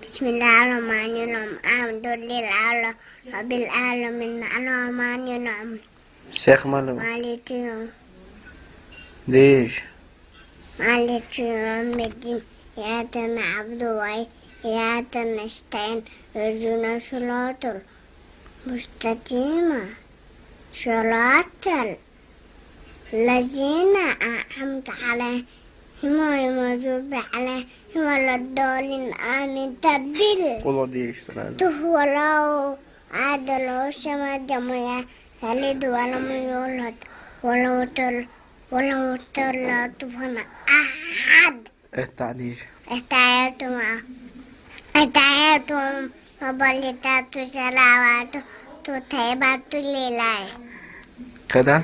بسم الله الرحمن الرحيم الحمد لله رب العالمين الرحمن الرحيم شيخ مالو مالك يوم ليش؟ مالك يوم الدين إياك نعبد وإياك نستعين اهدنا الصراط المستقيم صراط الذين أنعمت عليهم غير المغضوب عليهم ولا الضالين آمين تبل والله ديش هو له عدل السماء جميعا يلد ولم يولد ولم تولد طفلا أحد التعديش اتعيتهم وبلتات سلاوات تطيبات لله كده